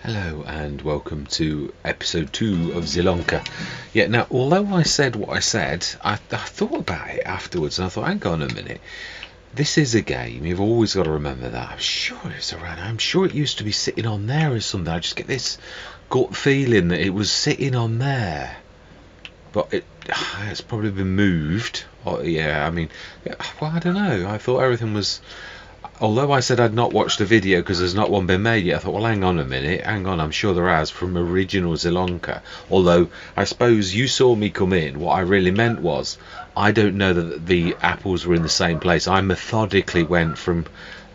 Hello and welcome to episode 2 of Zielonka. Yeah, now although I said what I said, I thought about it afterwards and I thought, hang on a minute, this is a game, you've always got to remember that. I'm sure it's around, I'm sure it used to be sitting on there or something. I just get this gut feeling that it was sitting on there. But it's probably been moved. Well, I don't know. I thought everything was... Although I said I'd not watched the video because there's not one been made yet, I thought, well, hang on a minute, hang on, I'm sure there has, from original Zielonka. Although, I suppose you saw me come in, what I really meant was, I don't know that the apples were in the same place. I methodically went from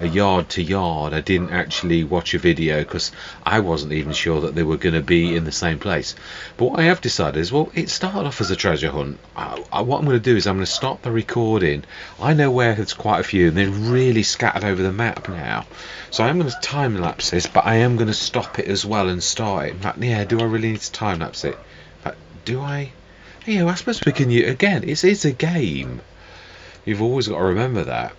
a yard to yard. I didn't actually watch a video because I wasn't even sure that they were going to be in the same place. But what I have decided is, well, it started off as a treasure hunt. What I'm going to do is I'm going to stop the recording. I know where there's quite a few and they're really scattered over the map now. So I'm going to time lapse this, but I am going to stop it as well and start it. In fact, yeah, do I really need to time lapse it? In fact, do I? Yeah, I suppose we can use, again, it's a game. You've always got to remember that.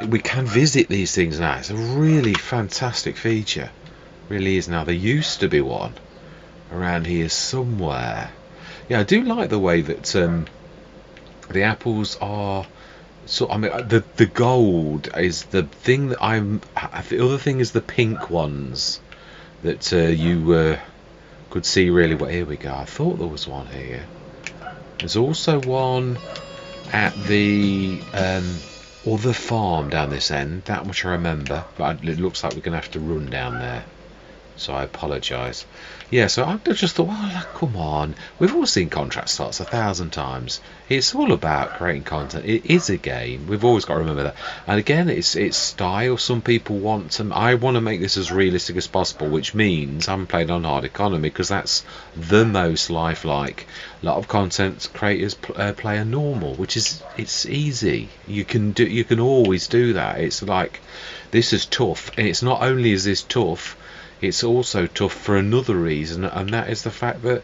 We can visit these things now. It's a really fantastic feature. It really is now. There used to be one around here somewhere. Yeah, I do like the way that the apples are. So I mean, the gold is the thing that the other thing is the pink ones that you could see really well. Here we go. I thought there was one here. There's also one at the other farm down this end, that much I remember, but it looks like we're going to have to run down there, so I apologise. Yeah, so I just thought, well, come on, we've all seen contract starts 1,000 times. It's all about creating content. It is a game. We've always got to remember that. And again, it's style. Some people want to... I want to make this as realistic as possible, which means I'm playing on hard economy because that's the most lifelike. A lot of content creators play a normal, which is... it's easy. You can always do that. It's like, this is tough. And it's not only is this tough, it's also tough for another reason, and that is the fact that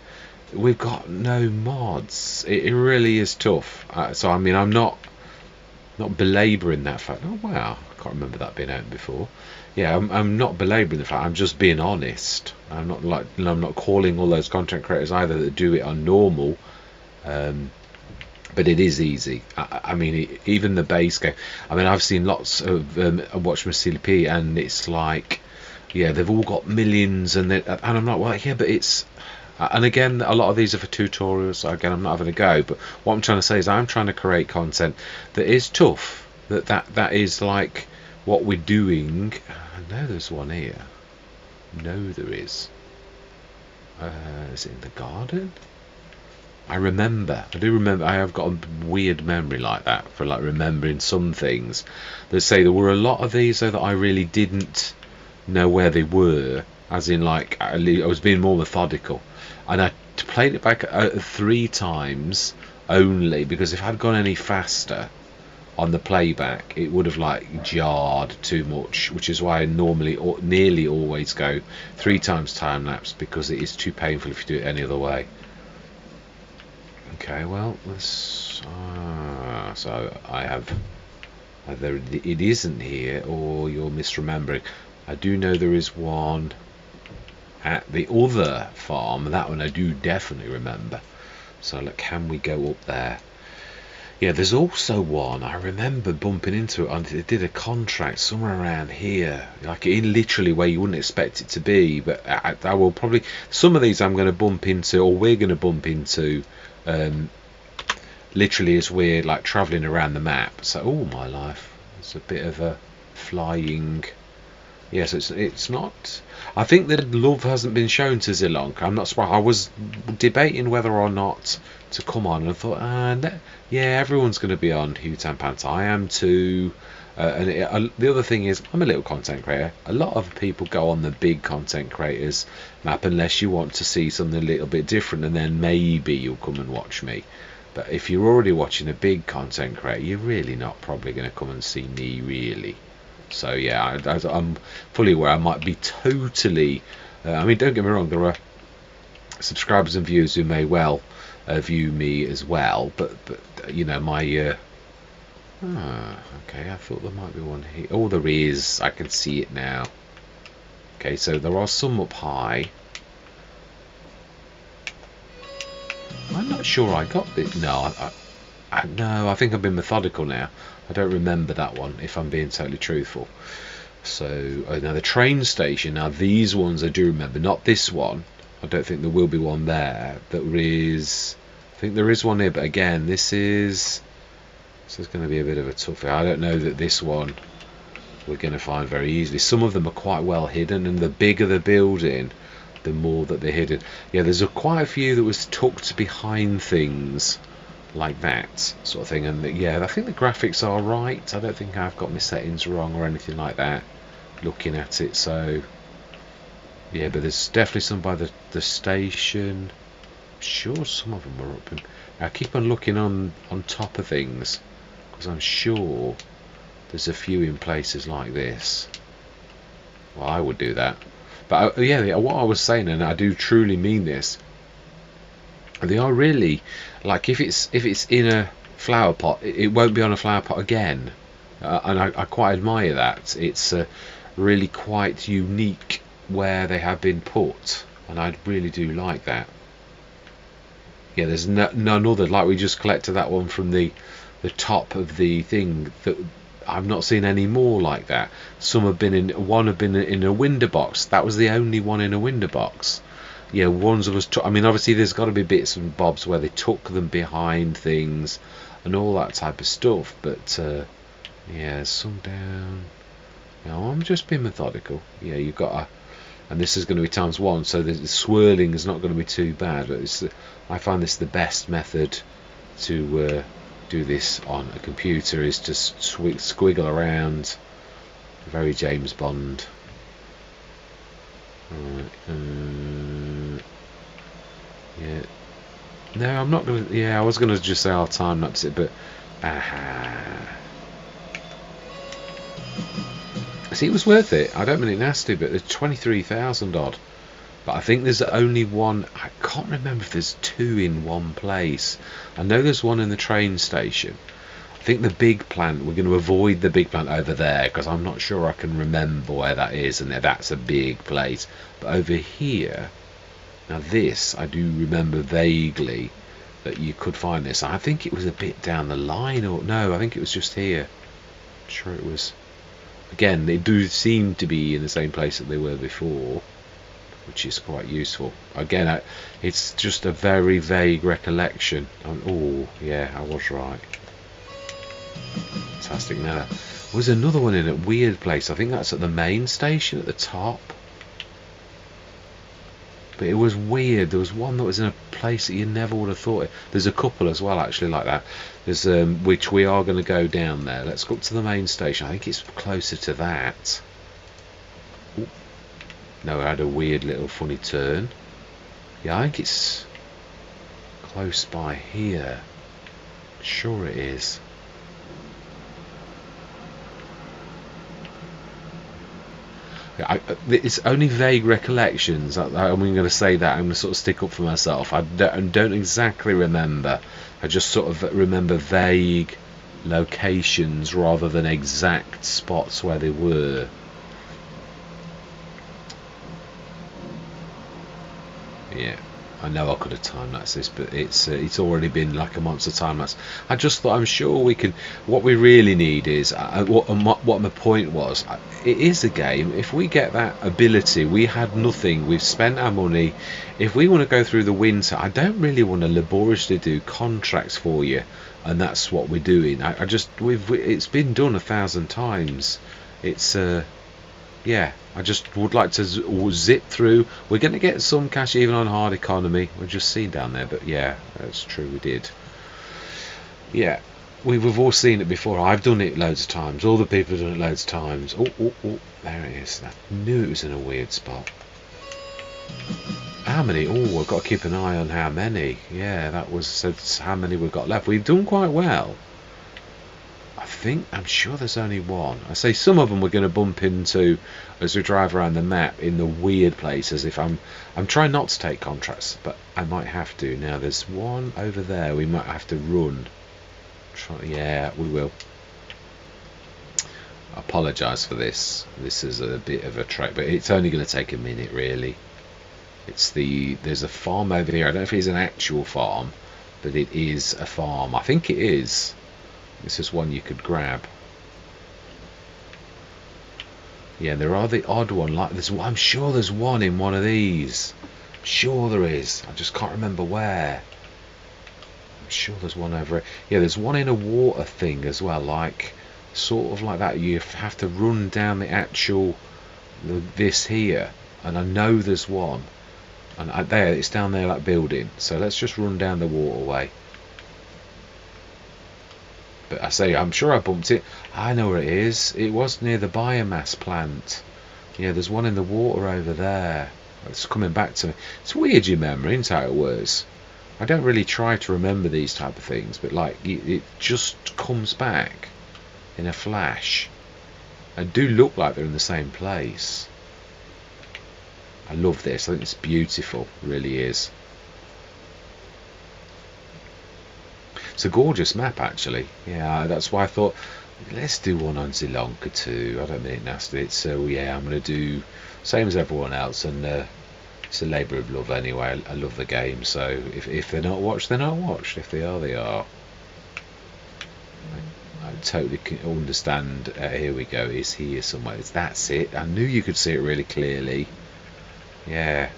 we've got no mods. It really is tough. So I mean, I'm not belabouring that fact. Oh wow, I can't remember that being out before. Yeah, I'm not belabouring the fact. I'm just being honest. I'm not calling all those content creators either that do it on normal. But it is easy. I mean, even the base game. I mean, I've seen lots of Watch My CLP, and it's like, yeah, they've all got millions, and I'm not like, yeah, but it's, and again, a lot of these are for tutorials, so again, I'm not having a go, but what I'm trying to say is I'm trying to create content that is tough, that is like what we're doing. I know there's one here. No, there is. Is it in the garden? I do remember, I have got a weird memory like that for like remembering some things. That say there were a lot of these though that I really didn't know where they were, as in like I was being more methodical, and I played it back 3 times only because if I'd gone any faster on the playback it would have like jarred too much, which is why I normally or nearly always go 3 times time lapse, because it is too painful if you do it any other way. Okay, well, let's so I have either it isn't here or you're misremembering. I do know there is one at the other farm. That one I do definitely remember. So look, can we go up there? Yeah, there's also one I remember bumping into it, and it did a contract somewhere around here, like in literally where you wouldn't expect it to be. But I will probably, some of these I'm going to bump into, or we're going to bump into, literally as we're like travelling around the map. So, oh my life, it's a bit of a flying. Yes, it's not. I think that love hasn't been shown to Zielonka. I'm not surprised. I was debating whether or not to come on, and I thought, yeah, everyone's going to be on Hutan Pants. I am too. The other thing is, I'm a little content creator. A lot of people go on the big content creators map unless you want to see something a little bit different, and then maybe you'll come and watch me. But if you're already watching a big content creator, you're really not probably going to come and see me, really. So yeah, I'm fully aware I might be totally. I mean, don't get me wrong, there are subscribers and viewers who may well view me as well, but you know, my okay, I thought there might be one here. Oh, there is. I can see it now. Okay, so there are some up high. I'm not sure I got it. No, no, I think I've been methodical now. I don't remember that one, if I'm being totally truthful. So, now the train station, now these ones I do remember, not this one. I don't think there will be one there. There is, I think there is one here, but again, this is going to be a bit of a toughie. I don't know that this one we're going to find very easily. Some of them are quite well hidden, and the bigger the building, the more that they're hidden. Yeah, there's quite a few that was tucked behind things like that sort of thing, and yeah, I think the graphics are right. I don't think I've got my settings wrong or anything like that looking at it. So yeah, but there's definitely some by the station. I'm sure some of them are up in, I keep on looking on top of things because I'm sure there's a few in places like this. Well, I would do that, but yeah, what I was saying, and I do truly mean this, they are really, like, if it's in a flower pot, it won't be on a flower pot again, and I quite admire that. It's really quite unique where they have been put, and I really do like that. Yeah, there's none other, like we just collected that one from the top of the thing, that I've not seen any more like that. Some have been in, one have been in a window box. That was the only one in a window box. Yeah, ones of us. I mean, obviously, there's got to be bits and bobs where they tuck them behind things and all that type of stuff. But yeah, some down. No, I'm just being methodical. Yeah, you've got a, and this is going to be ×1, so the swirling is not going to be too bad. But it's, I find this the best method to do this on a computer, is just squiggle around. Very James Bond. Right, yeah. No, I'm not gonna. Yeah, I was gonna just say I'll time lapse it, but see, it was worth it. I don't mean it nasty, but there's 23,000 odd. But I think there's only one. I can't remember if there's two in one place. I know there's one in the train station. I think the big plant, we're going to avoid the big plant over there because I'm not sure I can remember where that is, and that's a big place. But over here, now this I do remember vaguely that you could find this. I think it was a bit down the line, or no, I think it was just here. I'm sure it was. Again, they do seem to be in the same place that they were before, which is quite useful. Again, it's just a very vague recollection. Oh yeah, I was right. Fantastic. Now, there's another one in a weird place. I think that's at the main station at the top. But it was weird. There was one that was in a place that you never would have thought. There's a couple as well, actually, like that. There's which we are going to go down there. Let's go up to the main station. I think it's closer to that. Ooh. No, it had a weird little funny turn. Yeah, I think it's close by here. Sure it is. It's only vague recollections. I'm going to say that. I'm going to sort of stick up for myself. I don't exactly remember. I just sort of remember vague locations rather than exact spots where they were. Yeah, I know I could have time-lapsed this, but it's already been like a monster time-lapse. I just thought, I'm sure we can. What we really need is what my point was. It is a game. If we get that ability, we had nothing. We've spent our money. If we want to go through the winter, I don't really want to laboriously do contracts for you, and that's what we're doing. It's been done 1,000 times. It's yeah, I just would like to zip through. We're going to get some cash even on hard economy. We've just seen down there, but yeah, that's true, we did. Yeah, we've all seen it before. I've done it loads of times. All the people have done it loads of times. Oh, there it is. I knew it was in a weird spot. How many? Oh, I've got to keep an eye on how many. Yeah, that was so how many we've got left. We've done quite well. I'm sure there's only one. I say some of them we're going to bump into as we drive around the map in the weird places. If I'm trying not to take contracts, but I might have to. Now there's one over there we might have to run. Yeah, we will. I apologise for this. This is a bit of a trek, but it's only going to take a minute really. There's a farm over here. I don't know if it's an actual farm, but it is a farm. I think it is. This is one you could grab. Yeah, there are the odd one. Like there's, I'm sure there's one in one of these. I'm sure there is. I just can't remember where. I'm sure there's one over here. Yeah, there's one in a water thing as well. Like sort of like that. You have to run down the actual this here, and I know there's one. And there, it's down there, that building. So let's just run down the waterway. But I say, I'm sure I bumped it. I know where it is. It was near the biomass plant. Yeah, there's one in the water over there. It's coming back to me. It's weird, your memory, isn't how it works. I don't really try to remember these type of things, but like it just comes back in a flash. And do look like they're in the same place. I love this. I think it's beautiful. It really is. It's a gorgeous map, actually. Yeah, that's why I thought let's do one on Zielonka too. I don't mean it nasty. So yeah, I'm going to do same as everyone else, and it's a labour of love anyway. I love the game, so if they're not watched, they're not watched. If they are, they are. I totally can understand. Here we go. It's here somewhere. That's it. I knew you could see it really clearly. Yeah.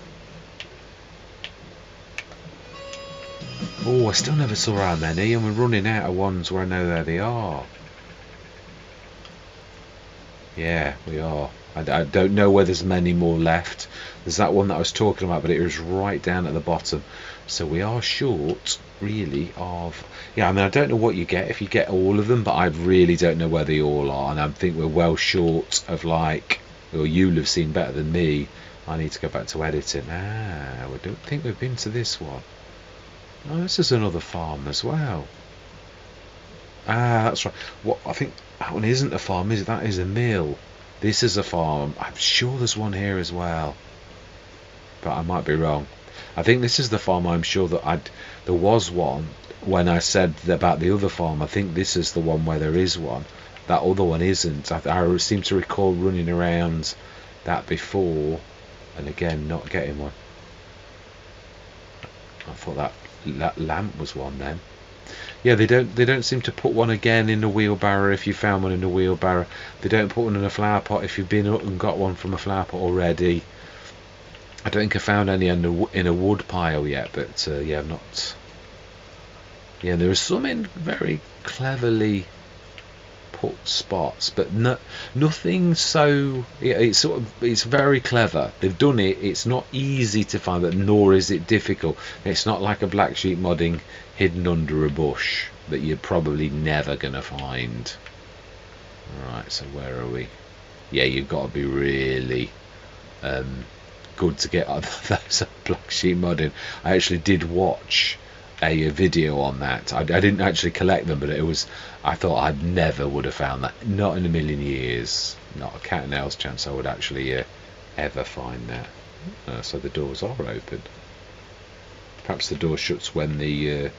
Oh, I still never saw how many, and we're running out of ones where I know where they are. Yeah, we are. I don't know whether there's many more left. There's that one that I was talking about, but it was right down at the bottom. So we are short, really, of... Yeah, I mean, I don't know what you get if you get all of them, but I really don't know where they all are. And I think we're well short of, like... Well, you'll have seen better than me. I need to go back to editing. I don't think we've been to this one. Oh, this is another farm as well. That's right. What I think that one isn't a farm, is it? That is a mill. This is a farm. I'm sure there's one here as well, but I might be wrong. I think this is the farm. I'm sure that there was one when I said about the other farm. I think this is the one where there is one. That other one isn't. I seem to recall running around that before, and again not getting one. I thought that lamp was one then. Yeah, they don't seem to put one again in the wheelbarrow if you found one in the wheelbarrow. They don't put one in a flower pot if you've been up and got one from a flower pot already. I don't think I found any in a wood pile yet, but yeah, not. Yeah, there are some in very cleverly put spots, but nothing so. Yeah, it's very clever. They've done it. It's not easy to find, but nor is it difficult. It's not like a black sheep modding hidden under a bush that you're probably never gonna find. Right, so where are we? Yeah, you've got to be really good to get those black sheep modding. I actually did watch a video on that. I didn't actually collect them, but it was. I thought I never would have found that. Not in a million years. Not a cat and owl's chance I would actually ever find that. So the doors are open. Perhaps the door shuts when the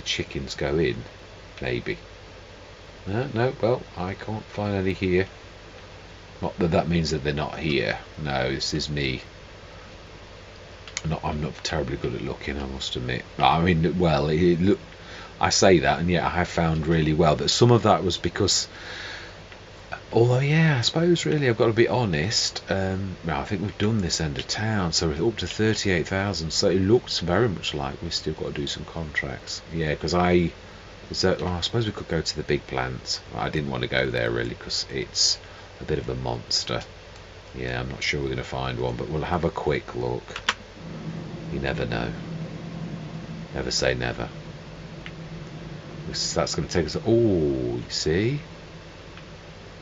chickens go in. Maybe. No. Well, I can't find any here. Not that means that they're not here. No, this is me. I'm not terribly good at looking, I must admit. I mean, well, I say that, and yet I have found really well that some of that was because, although yeah, I suppose really I've got to be honest. Well, I think we've done this end of town, so we're up to 38,000. So it looks very much like we've still got to do some contracts. Yeah, because I suppose we could go to the big plant. I didn't want to go there really because it's a bit of a monster. Yeah, I'm not sure we're going to find one, but we'll have a quick look. You never know. Never say never. That's going to take us. Oh, you see?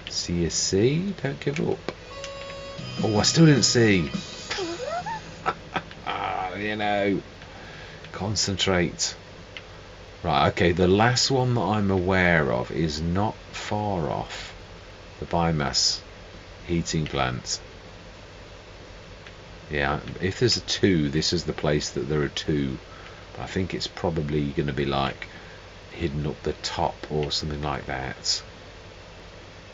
See? Don't give up. Oh, I still didn't see. You know. Concentrate. Right, okay. The last one that I'm aware of is not far off. The biomass heating plant. Yeah, if there's a 2, this is the place that there are 2. But I think it's probably going to be like hidden up the top or something like that.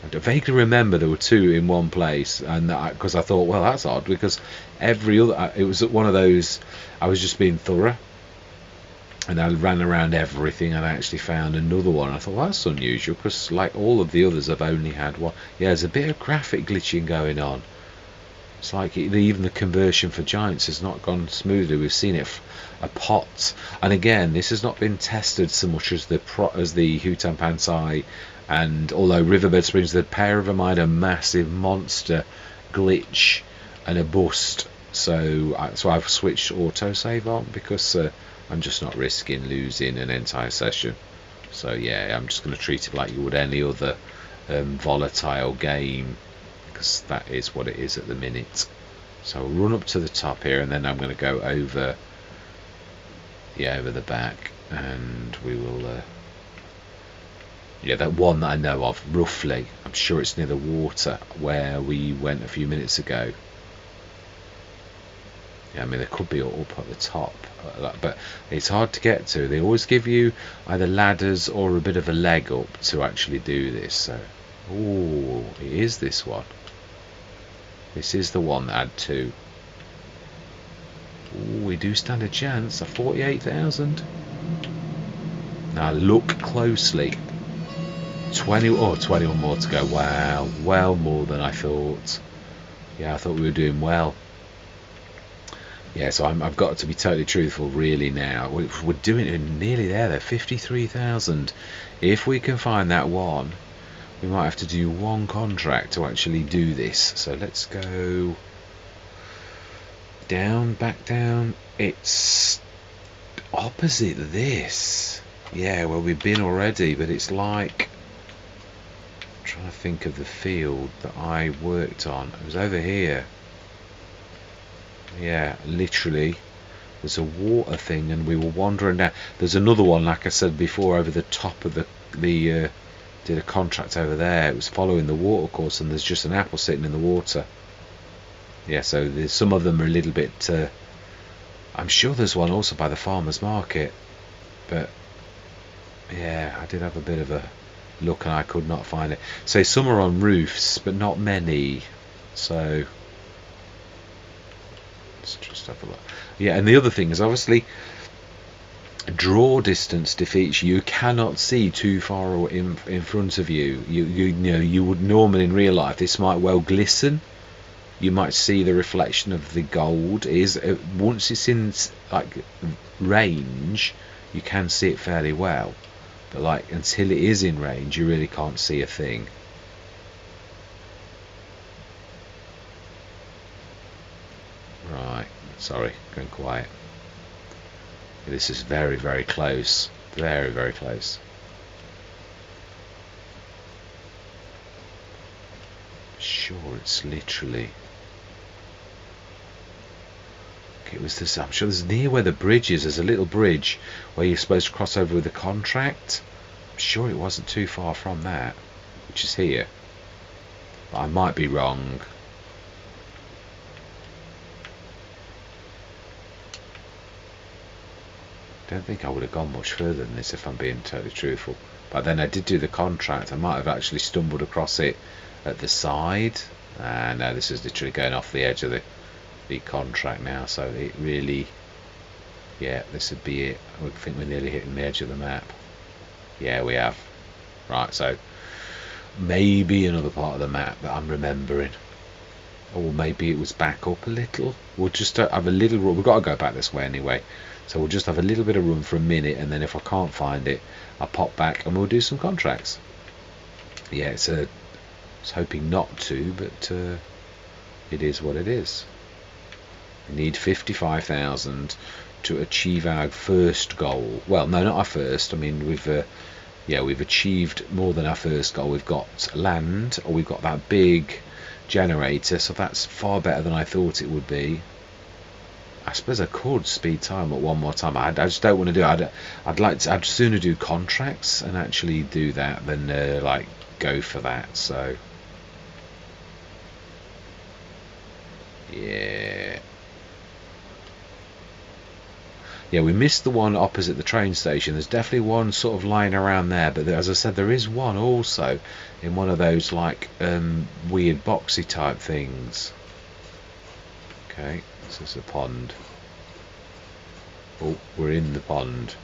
I vaguely remember there were two in one place, and because I thought, well, that's odd, because every other, it was one of those, I was just being thorough, and I ran around everything, and I actually found another one. I thought, well, that's unusual, because like all of the others have only had one. Yeah, there's a bit of graphic glitching going on. It's like even the conversion for giants has not gone smoothly. We've seen it a pot, and again, this has not been tested so much as the Hutan Pansai. And although Riverbed Springs, the pair of them had a massive monster glitch and a bust, so I've switched autosave on, because I'm just not risking losing an entire session. So yeah, I'm just going to treat it like you would any other volatile game, because that is what it is at the minute. So I'll run up to the top here, and then I'm going to go over the back, and we will that one that I know of roughly, I'm sure it's near the water where we went a few minutes ago. Yeah, I mean, there could be up at the top, but it's hard to get to. They always give you either ladders or a bit of a leg up to actually do this. So, oh, it is this one. This is the one that had two. Ooh, we do stand a chance of 48,000. Now look closely. 21 more to go. Wow, well more than I thought. Yeah, I thought we were doing well. Yeah, so I've got to be totally truthful really now. We're doing it nearly there. 53,000. If we can find that one, we might have to do one contract to actually do this. So let's go down, back down. It's opposite this. Yeah, well, we've been already, but it's like, I'm trying to think of the field that I worked on. It was over here. Yeah, literally. There's a water thing, and we were wandering down. There's another one, like I said before, over the top of the did a contract over there. It was following the water course, and there's just an apple sitting in the water. Yeah, so there's some of them are a little bit. I'm sure there's one also by the farmers market, but yeah, I did have a bit of a look, and I could not find it. So some are on roofs, but not many. So let's just have a look. Yeah, and the other thing is obviously draw distance defeats. You cannot see too far in front of you. You know, you would normally in real life, this might well glisten. You might see the reflection of the gold. Is once it's in like range, you can see it fairly well, but like until it is in range, you really can't see a thing. Right, sorry, going quiet. This is very, very close. Very, very close. Sure, it's literally. Okay, it was this. I'm sure there's near where the bridge is. There's a little bridge where you're supposed to cross over with the contract. I'm sure it wasn't too far from that, which is here. But I might be wrong. I don't think I would have gone much further than this if I'm being totally truthful. But then I did do the contract. I might have actually stumbled across it at the side. No, this is literally going off the edge of the contract now. So it really, yeah, this would be it. I think we're nearly hitting the edge of the map. Yeah, we have. Right, so maybe another part of the map that I'm remembering. Or maybe it was back up a little. We'll just have a little run. We've got to go back this way anyway. So we'll just have a little bit of run for a minute, and then if I can't find it, I'll pop back and we'll do some contracts. Yeah, I was hoping not to, but it is what it is. We need 55,000 to achieve our first goal. Well, no, not our first. I mean, we've achieved more than our first goal. We've got land, or we've got that big generator, so that's far better than I thought it would be. I suppose I could speed time up one more time. I just don't want to do it. I'd sooner do contracts and actually do that than like go for that. So yeah, Yeah, we missed the one opposite the train station. There's definitely one sort of lying around there, but as I said, there is one also in one of those like weird boxy type things. Okay, this is a pond. Oh, we're in the pond.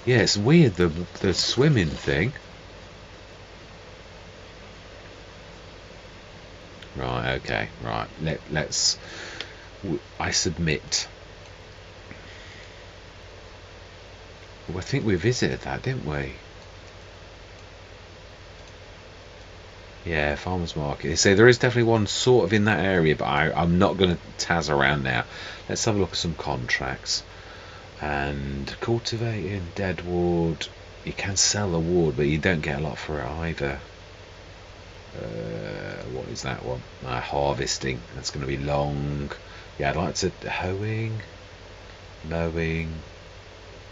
Yeah, it's weird, the swimming thing. Right, okay, right. Let's. I submit. Well, I think we visited that, didn't we? Yeah, farmers market. So there is definitely one sort of in that area, but I'm not going to taz around now. Let's have a look at some contracts. And cultivating dead wood. You can sell the wood, but you don't get a lot for it either. What is that one? Harvesting. That's going to be long. Yeah, I'd like to hoeing, mowing.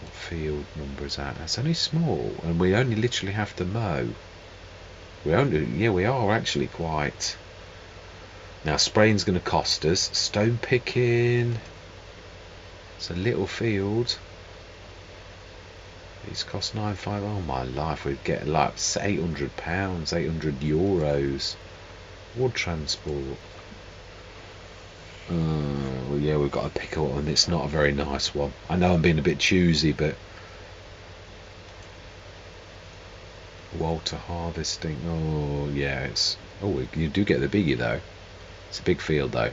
What field number is that? That's only small, and we only literally have to mow. We are actually quite. Now spraying's going to cost us. Stone picking. It's a little field. These cost £9.5. Oh my life, we'd get like £800, €800. Wood transport. Well, yeah, we've got to pick up one. It's not a very nice one. I know I'm being a bit choosy, but Walter harvesting. Oh yeah, it's. Oh, you do get the biggie though. It's a big field though.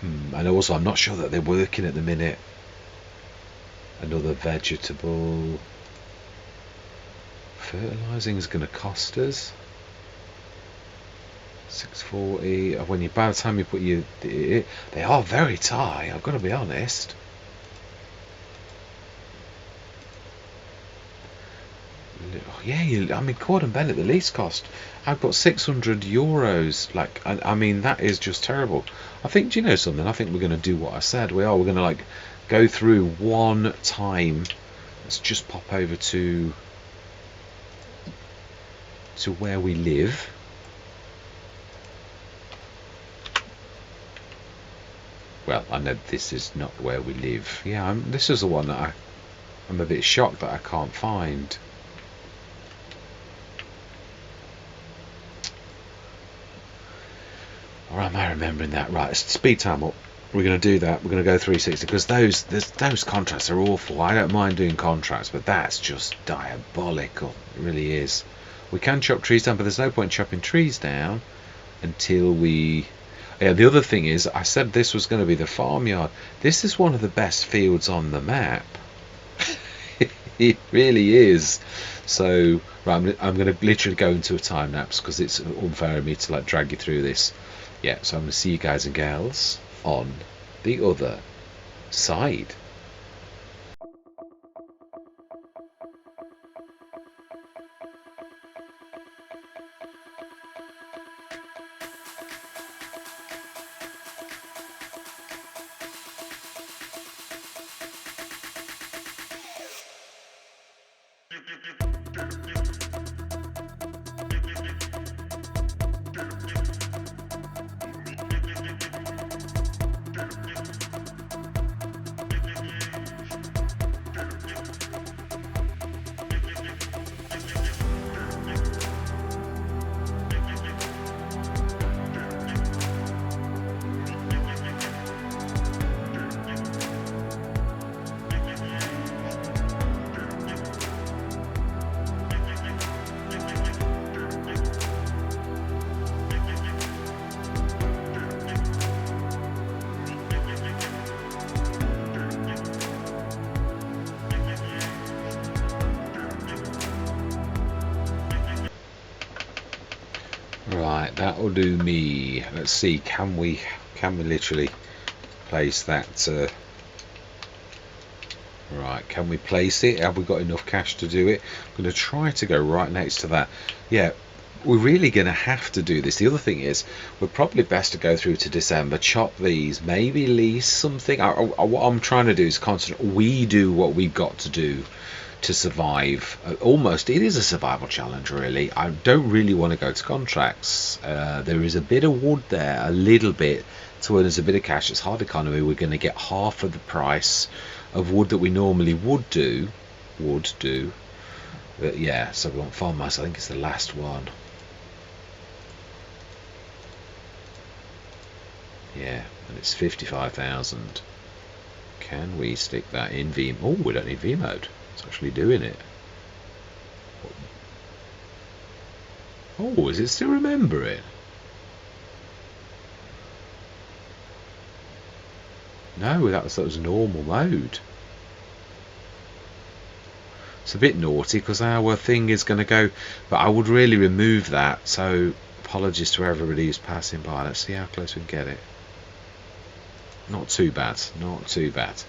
And also, I'm not sure that they're working at the minute. Another vegetable. Fertilizing is going to cost us £6.40. When by the time you put they are very tight. I've got to be honest. Yeah, I mean, cord and bellet, the least cost. I've got €600. Like, I mean, that is just terrible. I think, do you know something? I think we're going to do what I said. We're going to like go through one time. Let's just pop over to where we live. Well, I know this is not where we live. Yeah, this is the one that I'm a bit shocked that I can't find. Or am I remembering that? Right, speed time up. We're going to do that. We're going to go 360 because those contracts are awful. I don't mind doing contracts, but that's just diabolical. It really is. We can chop trees down, but there's no point chopping trees down until we. Yeah, the other thing is, I said this was going to be the farmyard. This is one of the best fields on the map. It really is. So, right, I'm going to literally go into a time lapse because it's unfair of me to like drag you through this. Yeah, so I'm going to see you guys and gals on the other side. Right, that will do me. Let's see, can we literally place that? Right, can we place it? Have we got enough cash to do it? I'm going to try to go right next to that. Yeah, we're really going to have to do this. The other thing is, we're probably best to go through to December, chop these, maybe lease something. What I'm trying to do is we do what we've got to do to survive. Almost, it is a survival challenge, really. I don't really want to go to contracts. There is a bit of wood there, a little bit, to earn us a bit of cash. It's hard economy. We're going to get half of the price of wood that we normally would do. But yeah, so we want farmhouse. I think it's the last one. Yeah, and it's 55,000. Can we stick that in V? Oh, we don't need V mode. It's actually doing it. Oh, is it still remembering? No, that was normal mode. It's a bit naughty because our thing is going to go, but I would really remove that. So apologies to everybody who's passing by. Let's see how close we can get it. Not too bad, not too bad.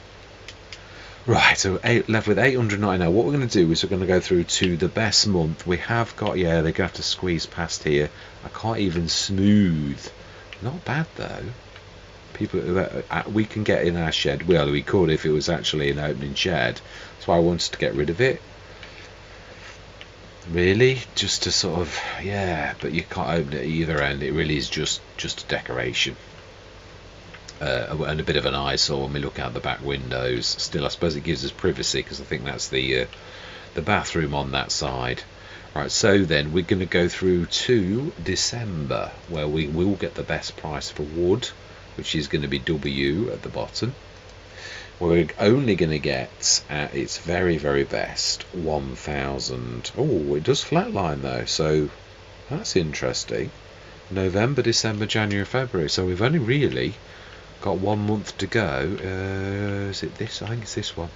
Right, so left with 899. What we're going to do is we're going to go through to the best month. We have got, yeah, they're going to have to squeeze past here. I can't even smooth. Not bad though. People, we can get in our shed. Well, we could if it was actually an opening shed. That's why I wanted to get rid of it. Really, just to sort of, yeah, but you can't open it at either end. It really is just a decoration. And a bit of an eyesore when we look out the back windows. Still, I suppose it gives us privacy because I think that's the bathroom on that side. Right, so then we're going to go through to December, where we will get the best price for wood, which is going to be W at the bottom. We're only going to get at its very, very best 1,000. Oh, it does flatline though, so that's interesting. November, December, January, February. So we've only really got 1 month to go. Is it this? I think it's this one.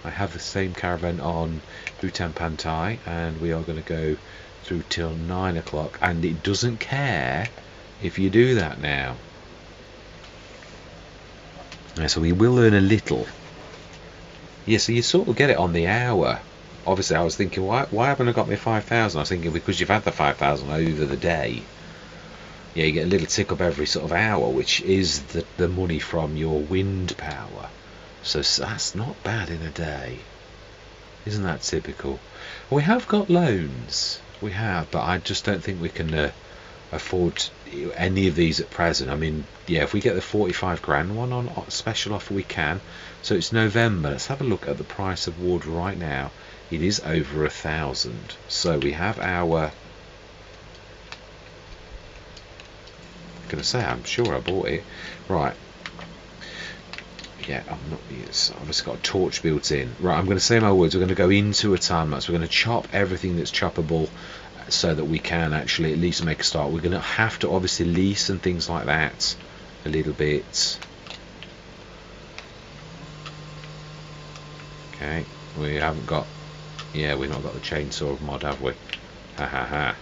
I have the same caravan on Bhutan Pantai, and we are going to go through till 9 o'clock, and it doesn't care if you do that now. So we will earn a little. Yeah, so you sort of get it on the hour. Obviously, I was thinking, why haven't I got my 5,000? I was thinking because you've had the 5,000 over the day. Yeah, you get a little tick up every sort of hour, which is the money from your wind power. So that's not bad in a day. Isn't that typical? We have got loans. We have, but I just don't think we can afford any of these at present. I mean, yeah, if we get the 45 grand one on special offer, we can. So it's November. Let's have a look at the price of wood right now. It is over 1,000. So we have our... I'm going to say, I'm sure I bought it. Right. Yeah, I'm not. Yes, I've just got a torch built in. Right, I'm going to say my words. We're going to go into a time lapse. We're going to chop everything that's choppable, so that we can actually at least make a start. We're going to have to obviously lease and things like that a little bit. Okay, we haven't got. Yeah, we've not got the chainsaw mod, have we? Ha ha ha.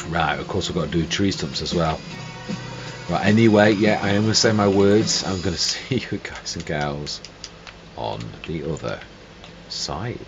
Right, of course we've got to do tree stumps as well. Right, anyway, yeah, I am going to say my words. I'm going to see you guys and gals on the other side.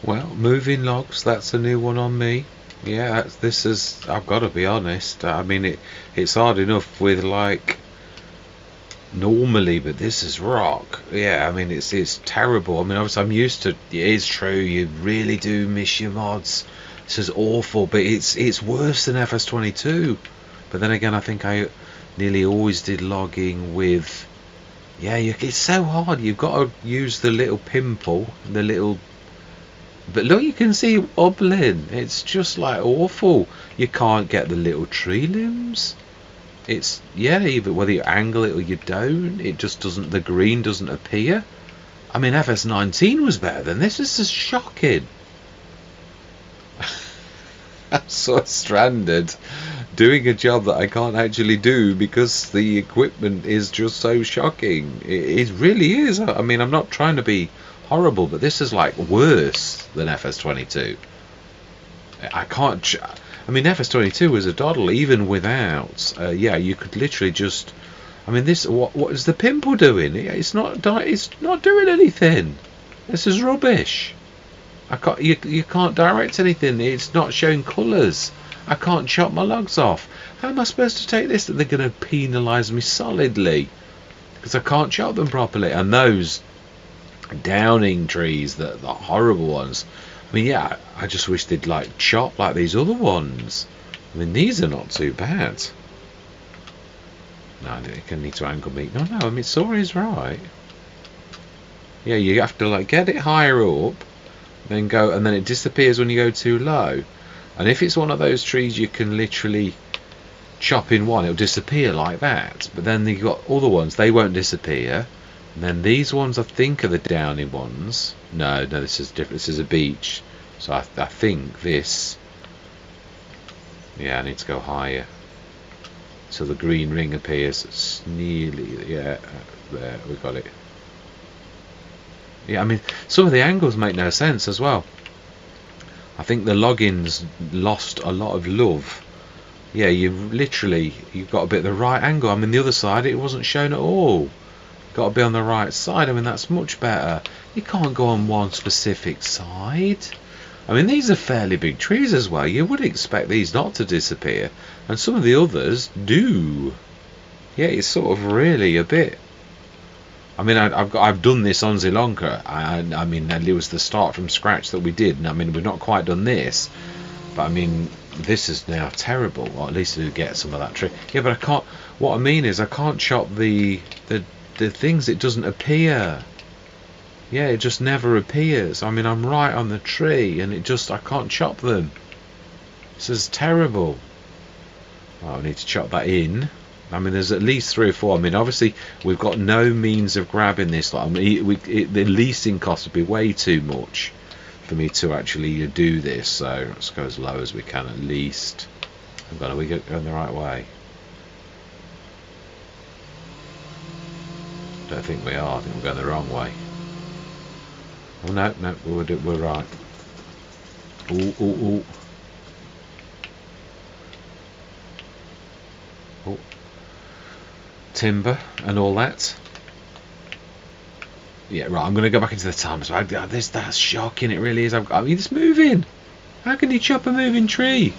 Well, moving logs, that's a new one on me. Yeah, this is, I've got to be honest. I mean, it's hard enough with like normally, but this is rock. Yeah, I mean, it's terrible. I mean, obviously, I'm used to. It is true. You really do miss your mods. This is awful, but it's worse than FS22. But then again, I think I nearly always did logging with. Yeah, it's so hard. You've got to use the little pimple, the little. But look, you can see it bubbling. It's just like awful. You can't get the little tree limbs. It's, yeah, even whether you angle it or you don't, it just doesn't. The green doesn't appear. I mean, FS19 was better than this. This is shocking. I'm so stranded doing a job that I can't actually do because the equipment is just so shocking. It really is. I mean, I'm not trying to be horrible, but this is like worse than FS22. I can't. I mean, FS22 was a doddle even without. Yeah, you could literally just. I mean, this. What is the pimple doing? It's not. It's not doing anything. This is rubbish. I can't. You can't direct anything. It's not showing colours. I can't chop my logs off. How am I supposed to take this? That they're going to penalise me solidly because I can't chop them properly. And those downing trees, the horrible ones. I mean, yeah, I just wish they'd like chop like these other ones. I mean, these are not too bad. No, I need to angle me. No, I mean, Sori's right. Yeah, you have to like get it higher up, then go, and then it disappears when you go too low. And if it's one of those trees you can literally chop in one, it'll disappear like that. But then you've got other ones, they won't disappear. And then these ones, I think, are the downy ones. No, this is different. This is a beach. So I think this. Yeah, I need to go higher. So the green ring appears. It's nearly. Yeah, there, we got it. Yeah, I mean, some of the angles make no sense as well. I think the logins lost a lot of love. Yeah, you've got a bit of the right angle. I mean, the other side, it wasn't shown at all. Got to be on the right side. I mean, that's much better. You can't go on one specific side. I mean, these are fairly big trees as well. You would expect these not to disappear, and some of the others do. Yeah, it's sort of really a bit. I mean, I've done this on Zielonka. I mean, it was the start from scratch that we did, and I mean, we've not quite done this, but I mean, this is now terrible. Or at least to get some of that tree. Yeah, but I can't. What I mean is, I can't chop the things. It doesn't appear. Yeah, it just never appears. I mean, I'm right on the tree and I can't chop them. This is terrible. Oh, I need to chop that in. I mean, there's at least 3 or 4. I mean, obviously we've got no means of grabbing this. Like, I mean, the leasing cost would be way too much for me to actually do this. So let's go as low as we can at least. Are we going the right way? I don't think we are. I think we're going the wrong way. Oh no, we're right. Ooh. Oh. Timber and all that. Yeah, right. I'm going to go back into the time. So that's shocking. It really is. I mean, it's moving. How can you chop a moving tree?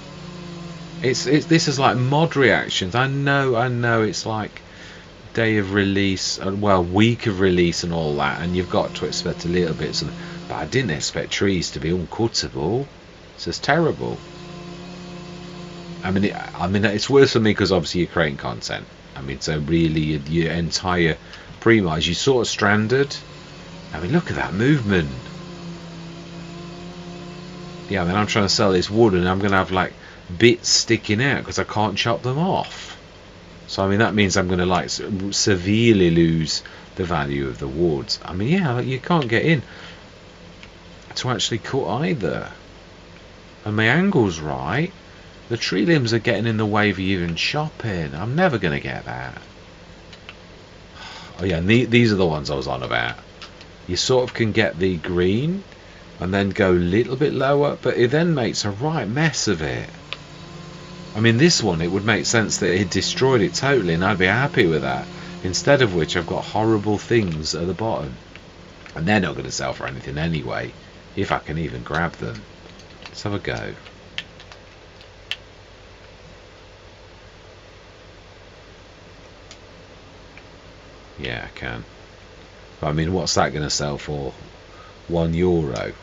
This is like mod reactions. I know. It's like day of release, well, week of release and all that, and you've got to expect a little bit. But I didn't expect trees to be uncuttable. It's just terrible. I mean, it's worse for me because obviously you're creating content. I mean, so really your entire premise, you sort of stranded. I mean, look at that movement. Yeah, I mean, I'm trying to sell this wood and I'm going to have like bits sticking out because I can't chop them off. So I mean, that means I'm going to like severely lose the value of the wood. I mean, yeah, like, you can't get in to actually cut either. And my angle's right. The tree limbs are getting in the way of you even chopping. I'm never going to get that. Oh yeah, and these are the ones I was on about. You sort of can get the green and then go a little bit lower, but it then makes a right mess of it. I mean, this one, it would make sense that it destroyed it totally and I'd be happy with that. Instead of which, I've got horrible things at the bottom. And they're not going to sell for anything anyway. If I can even grab them. Let's have a go. Yeah, I can. But I mean, what's that going to sell for? €1.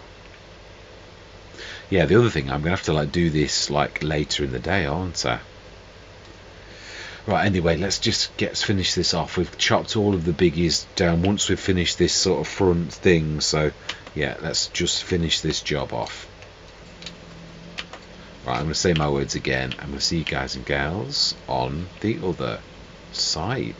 Yeah, the other thing, I'm going to have to like do this like later in the day, aren't I? Right, anyway, let's finish this off. We've chopped all of the biggies down once we've finished this sort of front thing. So, yeah, let's just finish this job off. Right, I'm going to say my words again. I'm going to see you guys and gals on the other side.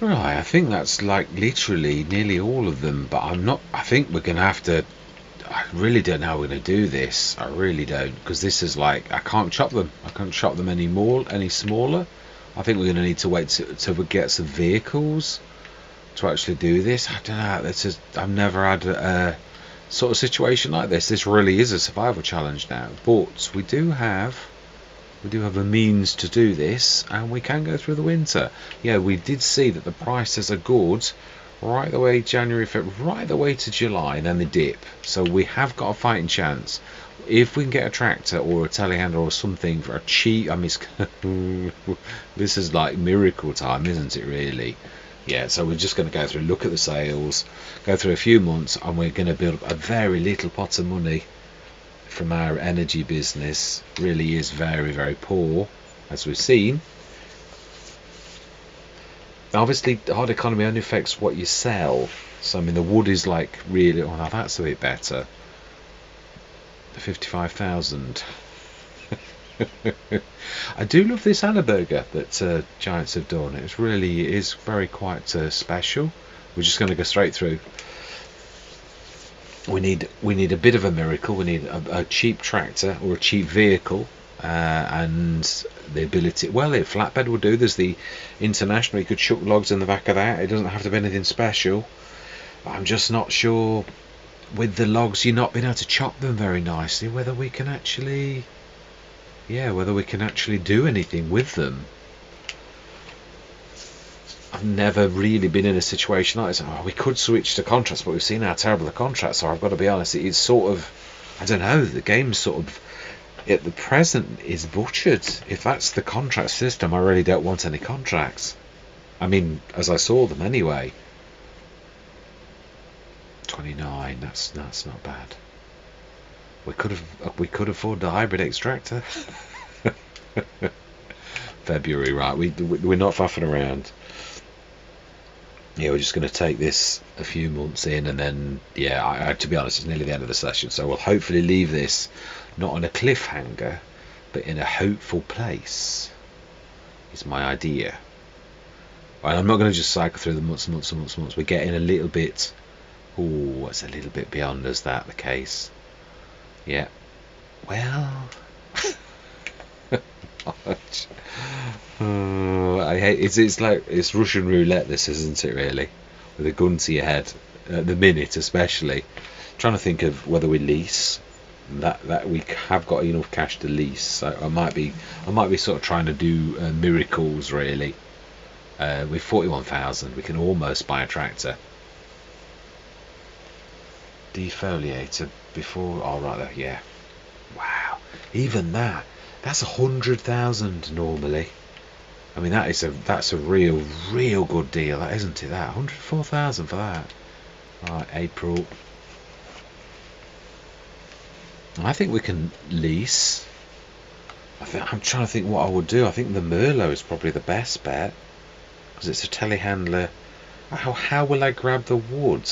Right, I think that's like literally nearly all of them, but I think we're gonna have to. I really don't know how we're gonna do this. I really don't, because this is like I can't chop them. I can't chop them any smaller. I think we're gonna need to wait till we get some vehicles to actually do this. I don't know. I've never had a sort of situation like this. This really is a survival challenge now, but we do have We do have a means to do this, and we can go through the winter. Yeah, we did see that the prices are good right the way January, February, right the way to July, and then they dip. So we have got a fighting chance. If we can get a tractor or a telehandler or something for a cheap, I mean, this is like miracle time, isn't it, really? Yeah, so we're just going to go through, look at the sales, go through a few months, and we're going to build up a very little pot of money from our energy business. Really is very, very poor, as we've seen. Obviously, the hard economy only affects what you sell. So, I mean, the wood is like really, oh, now that's a bit better. 55,000. I do love this hamburger that Giants have done. It really is very quite special. We're just going to go straight through. We need a bit of a miracle. We need a cheap tractor or a cheap vehicle, and the ability. Well, a flatbed will do. There's the International. You could chuck logs in the back of that. It doesn't have to be anything special. I'm just not sure with the logs. You're not being able to chop them very nicely. Whether we can actually, whether we can actually do anything with them. I've never really been in a situation like this. Oh, we could switch to contracts, but we've seen how terrible the contracts are. I've got to be honest. It's sort of, I don't know, the game's sort of, at the present, is butchered. If that's the contract system, I really don't want any contracts. I mean, as I saw them anyway. 29, that's not bad. We could afford the hybrid extractor. February, right? We're not faffing around. Yeah, we're just going to take this a few months in, and then, to be honest, it's nearly the end of the session, so we'll hopefully leave this not on a cliffhanger, but in a hopeful place, is my idea. Right, I'm not going to just cycle through the months. We're getting a little bit, it's a little bit beyond us, that the case. Yeah, well... I hate it's Russian roulette, this, isn't it, really, with a gun to your head at the minute, especially trying to think of whether we lease that we have got enough cash to lease. So I might be sort of trying to do miracles, really. With 41,000 we can almost buy a tractor. Defoliator before, right there, yeah. Wow, even that's 100,000 normally. I mean, that's a real good deal, that, isn't it? That 104,000 for that. Right, April. I think we can lease. I'm trying to think what I would do. I think the Merlot is probably the best bet because it's a telehandler. How will I grab the wood?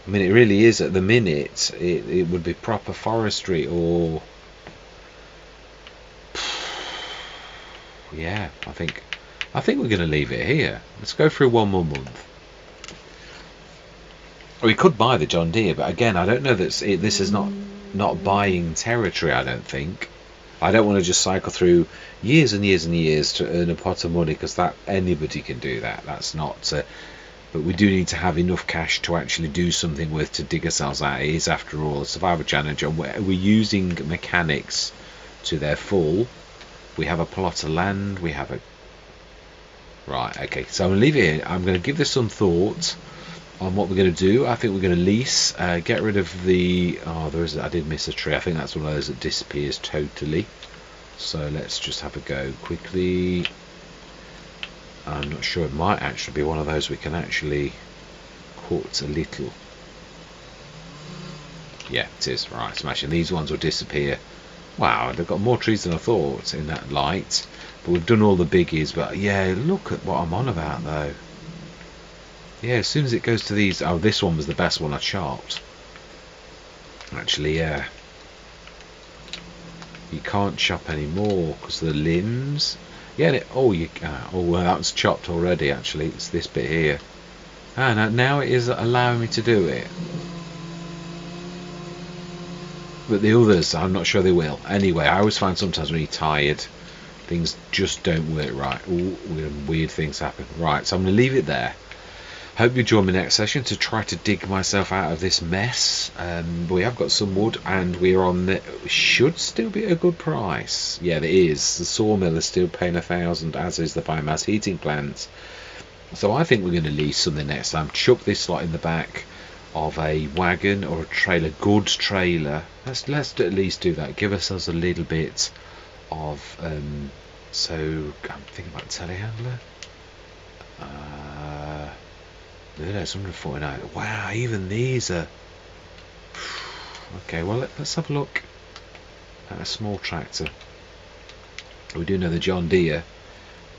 I mean, it really is at the minute. It would be proper forestry or. Yeah, I think we're going to leave it here. Let's go through one more month. We could buy the John Deere, but again, I don't know that this is not buying territory. I don't think. I don't want to just cycle through years and years and years to earn a pot of money, because that anybody can do that. That's not. But we do need to have enough cash to actually do something with, to dig ourselves out. It is, after all, a survival challenge, and we're using mechanics to their full. We have a plot of land. We have a... Right, okay. So I'm going to leave it here. I'm going to give this some thought on what we're going to do. I think we're going to lease. Get rid of the... I did miss a tree. I think that's one of those that disappears totally. So let's just have a go quickly. I'm not sure. It might actually be one of those we can actually cut a little. Yeah, it is. Right, smashing. These ones will disappear. Wow, they've got more trees than I thought in that light. But we've done all the biggies. But yeah, look at what I'm on about, though. Yeah, as soon as it goes to these... Oh, this one was the best one I chopped. Actually, yeah. You can't chop any more because the limbs... Yeah, well, that's chopped already, actually. It's this bit here. Now it is allowing me to do it. But the others, I'm not sure they will. Anyway, I always find sometimes when you're tired, things just don't work right. Weird things happen. Right, so I'm going to leave it there. Hope you join me next session to try to dig myself out of this mess. We have got some wood, and we're on the should still be a good price. Yeah, it is. The sawmill is still paying 1,000, as is the biomass heating plant. So I think we're going to lease something next time. Chuck this slot in the back of a wagon or a trailer, goods trailer. Let's at least do that. Give ourselves a little bit of. So I'm thinking about telehandler. No, that's 149. Wow, even these are. Okay, well let's have a look at a small tractor. We do know the John Deere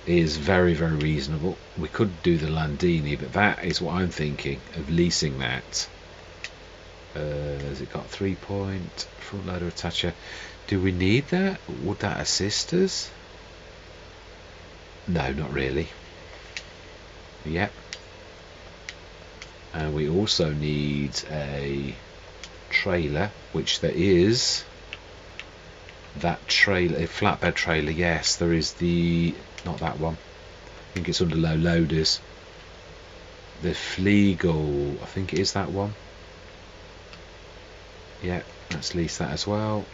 is very, very reasonable. We could do the Landini, but that is what I'm thinking of leasing that. Has it got 3-point front loader attacher? Do we need that? Would that assist us? No, not really. Yep. And we also need a trailer, which there is. That trailer, a flatbed trailer, yes, there is the, not that one. I think it's under low loaders. The Flegel, I think it is that one. Yeah, let's lease that as well.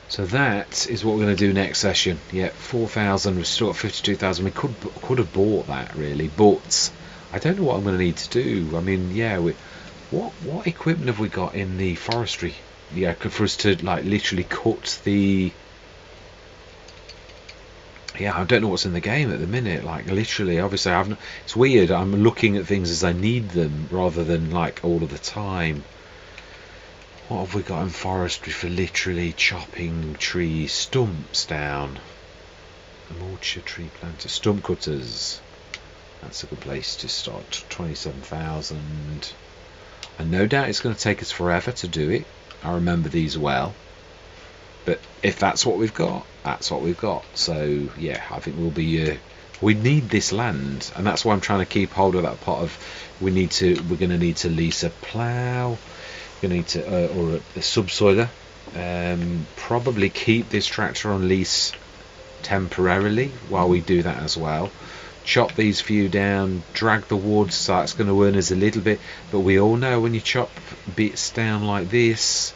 So that is what we're going to do next session. Yeah, 4,000. We've still got 52,000. We could have bought that really, but I don't know what I'm going to need to do. I mean, yeah, what equipment have we got in the forestry? Yeah, for us to like literally cut the. Yeah, I don't know what's in the game at the minute. Like literally, obviously, it's weird. I'm looking at things as I need them rather than like all of the time. What have we got in forestry for literally chopping tree stumps down? A mulcher tree planter, stump cutters. That's a good place to start. 27,000. And no doubt it's going to take us forever to do it. I remember these well. But if that's what we've got, that's what we've got. So yeah, I think we'll be. We need this land, and that's why I'm trying to keep hold of that pot of. We're going to need to lease a plough. We're going to need to or a subsoiler. Probably keep this tractor on lease temporarily while we do that as well. Chop these few down, drag the wood, so that's going to earn us a little bit. But we all know when you chop bits down like this,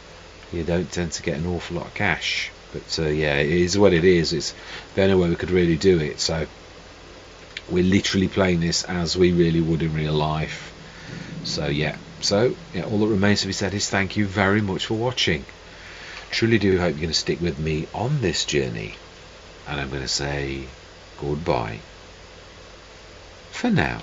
you don't tend to get an awful lot of cash. But yeah, it is what it is. It's the only way we could really do it. So we're literally playing this as we really would in real life. So yeah, all that remains to be said is thank you very much for watching. Truly do hope you're going to stick with me on this journey, and I'm going to say goodbye for now.